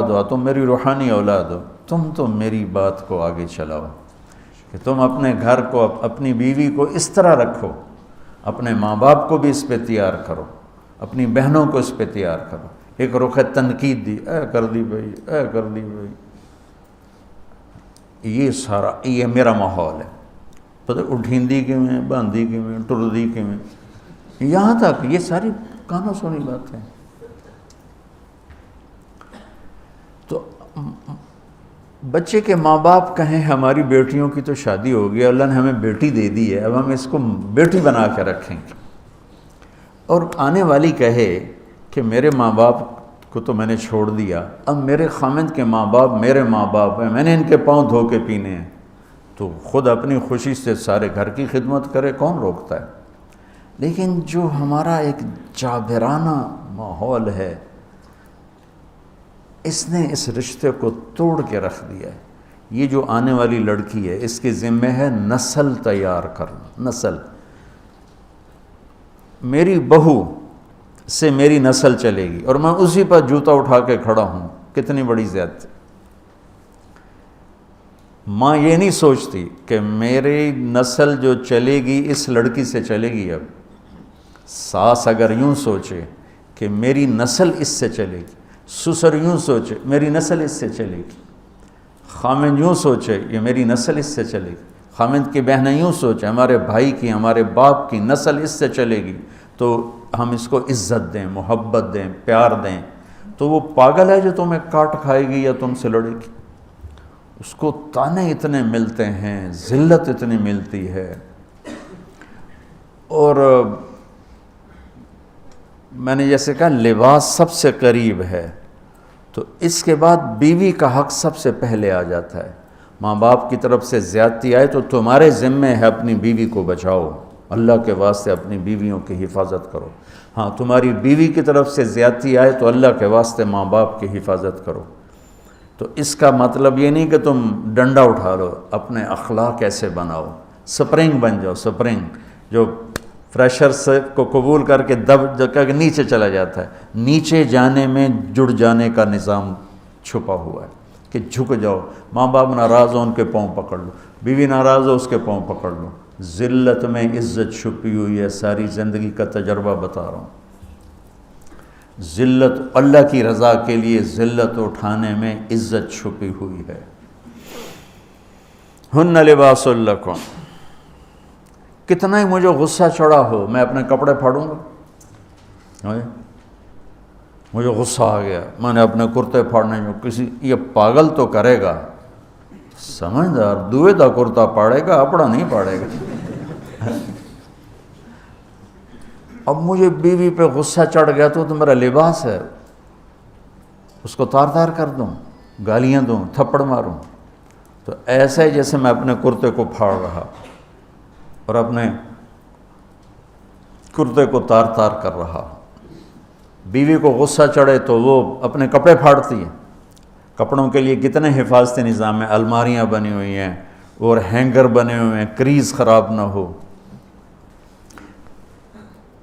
ہو، تم میری روحانی اولاد ہو، تم تو میری بات کو آگے چلاؤ کہ تم اپنے گھر کو، اپنی بیوی کو اس طرح رکھو، اپنے ماں باپ کو بھی اس پہ تیار کرو، اپنی بہنوں کو اس پہ تیار کرو۔ ایک رخ تنقید دی، اے کر دی بھائی، اے کر دی بھائی، یہ سارا یہ میرا ماحول ہے۔ پتہ اٹھیندی کیوں ہے، باندھی کیوں ہے، ٹردی کیوں ہے، یہاں تک یہ ساری کانوں سنی بات ہے۔ تو بچے کے ماں باپ کہیں ہماری بیٹیوں کی تو شادی ہو گئی، اللہ نے ہمیں بیٹی دے دی ہے، اب ہم اس کو بیٹی بنا کے رکھیں گے، اور آنے والی کہے کہ میرے ماں باپ کو تو میں نے چھوڑ دیا، اب میرے خامند کے ماں باپ میرے ماں باپ ہیں، میں نے ان کے پاؤں دھو کے پینے ہیں، تو خود اپنی خوشی سے سارے گھر کی خدمت کرے، کون روکتا ہے؟ لیکن جو ہمارا ایک جابرانہ ماحول ہے، اس نے اس رشتے کو توڑ کے رکھ دیا ہے۔ یہ جو آنے والی لڑکی ہے، اس کے ذمہ ہے نسل تیار کرنا، نسل۔ میری بہو سے میری نسل چلے گی اور میں اسی پر جوتا اٹھا کے کھڑا ہوں، کتنی بڑی زیادتی۔ ماں یہ نہیں سوچتی کہ میری نسل جو چلے گی اس لڑکی سے چلے گی۔ اب ساس اگر یوں سوچے کہ میری نسل اس سے چلے گی، سسر یوں سوچے میری نسل اس سے چلے گی، خامند یوں سوچے یہ میری نسل اس سے چلے گی، خامند کی بہنیں یوں سوچیں ہمارے بھائی کی، ہمارے باپ کی نسل اس سے چلے گی، تو ہم اس کو عزت دیں، محبت دیں، پیار دیں، تو وہ پاگل ہے جو تمہیں کاٹ کھائے گی یا تم سے لڑے گی۔ اس کو تانے اتنے ملتے ہیں، ذلت اتنی ملتی ہے۔ اور میں نے جیسے کہا لباس سب سے قریب ہے، تو اس کے بعد بیوی کا حق سب سے پہلے آ جاتا ہے۔ ماں باپ کی طرف سے زیادتی آئے تو تمہارے ذمہ ہے اپنی بیوی کو بچاؤ، اللہ کے واسطے اپنی بیویوں کی حفاظت کرو۔ ہاں تمہاری بیوی کی طرف سے زیادتی آئے تو اللہ کے واسطے ماں باپ کی حفاظت کرو۔ تو اس کا مطلب یہ نہیں کہ تم ڈنڈا اٹھا لو، اپنے اخلاق ایسے بناؤ، سپرنگ بن جاؤ، سپرنگ جو فریشر سے کو قبول کر کے دب کر نیچے چلا جاتا ہے، نیچے جانے میں جڑ جانے کا نظام چھپا ہوا ہے کہ جھک جاؤ۔ ماں باپ ناراض ہو ان کے پاؤں پکڑ لو، بیوی ناراض ہو اس کے پاؤں پکڑ لو۔ ذلت میں عزت چھپی ہوئی ہے، ساری زندگی کا تجربہ بتا رہا ہوں۔ ذلت اللہ کی رضا کے لیے ذلت اٹھانے میں عزت چھپی ہوئی ہے۔ ہن لباس لکم، کتنا ہی مجھے غصہ چڑھا ہو میں اپنے کپڑے پھاڑوں گا، مجھے غصہ آ گیا میں نے اپنے کرتے پھاڑنے میں، کسی یہ پاگل تو کرے گا، سمجھدار دوئے دا کرتا پاڑے گا، اپنا نہیں پاڑے گا۔ اب مجھے بیوی پہ غصہ چڑھ گیا تو میرا لباس ہے، اس کو تار تار کر دوں، گالیاں دوں، تھپڑ ماروں، تو ایسا ہی جیسے میں اپنے کرتے کو پھاڑ رہا اور اپنے کرتے کو تار تار کر رہا۔ بیوی کو غصہ چڑھے تو وہ اپنے کپڑے پھاڑتی ہے۔ کپڑوں کے لیے کتنے حفاظتی نظام ہیں، الماریاں بنی ہوئی ہیں اور ہینگر بنے ہوئے ہیں، کریز خراب نہ ہو۔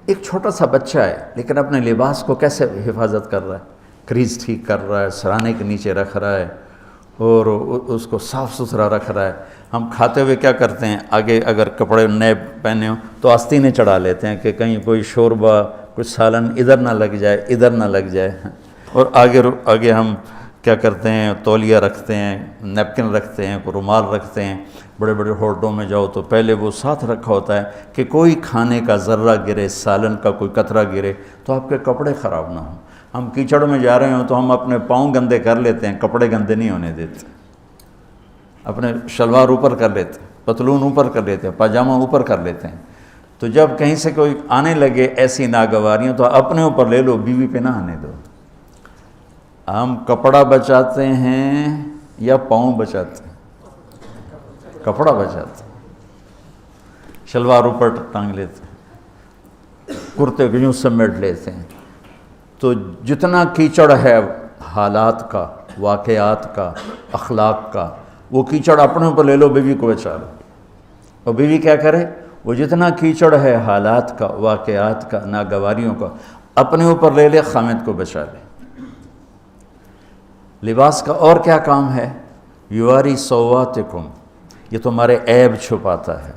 ایک چھوٹا سا بچہ ہے لیکن اپنے لباس کو کیسے حفاظت کر رہا ہے، کریز ٹھیک کر رہا ہے، سرانے کے نیچے رکھ رہا ہے اور اس کو صاف ستھرا رکھ رہا ہے۔ ہم کھاتے ہوئے کیا کرتے ہیں، آگے اگر کپڑے نئے پہنے ہوں تو آستینے چڑھا لیتے ہیں کہ کہیں کوئی شوربہ کچھ سالن ادھر نہ لگ جائے، ادھر نہ لگ جائے، اور آگے ہم کیا کرتے ہیں، تولیہ رکھتے ہیں، نیپکن رکھتے ہیں، رومال رکھتے ہیں۔ بڑے بڑے ہوٹلوں میں جاؤ تو پہلے وہ ساتھ رکھا ہوتا ہے کہ کوئی کھانے کا ذرہ گرے، سالن کا کوئی قطرہ گرے تو آپ کے کپڑے خراب نہ ہوں۔ ہم کیچڑ میں جا رہے ہوں تو ہم اپنے پاؤں گندے کر لیتے ہیں، کپڑے گندے نہیں ہونے دیتے، اپنے شلوار اوپر کر لیتے ہیں، پتلون اوپر کر لیتے ہیں، پاجامہ اوپر کر لیتے ہیں۔ تو جب کہیں سے کوئی آنے لگے ایسی ناگواریاں تو اپنے اوپر لے لو، بیوی پہ نہ آنے دو۔ ہم کپڑا بچاتے ہیں یا پاؤں بچاتے ہیں؟ کپڑا بچاتے ہیں، شلوار اوپر ٹانگ لیتے ہیں، کرتے کو یوں سمیٹ لیتے ہیں۔ تو جتنا کیچڑ ہے حالات کا، واقعات کا، اخلاق کا، وہ کیچڑ اپنے اوپر لے لو، بیوی کو بچا لو۔ اور بیوی کیا کرے، وہ جتنا کیچڑ ہے حالات کا، واقعات کا، ناگواریوں کا، اپنے اوپر لے لے، خامد کو بچا لے۔ لباس کا اور کیا کام ہے؟ یواری سواتکم، یہ تمہارے عیب چھپاتا ہے.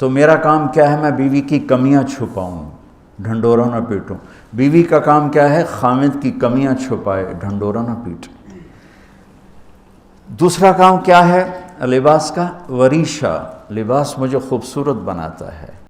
تو میرا کام کیا ہے؟ میں بیوی کی کمیاں چھپاؤں، ڈھنڈورا نہ پیٹوں. بیوی کا کام کیا ہے؟ خامد کی کمیاں چھپائے، ڈھنڈورا نہ پیٹے. دوسرا کام کیا ہے لباس کا؟ وریشہ، لباس مجھے خوبصورت بناتا ہے.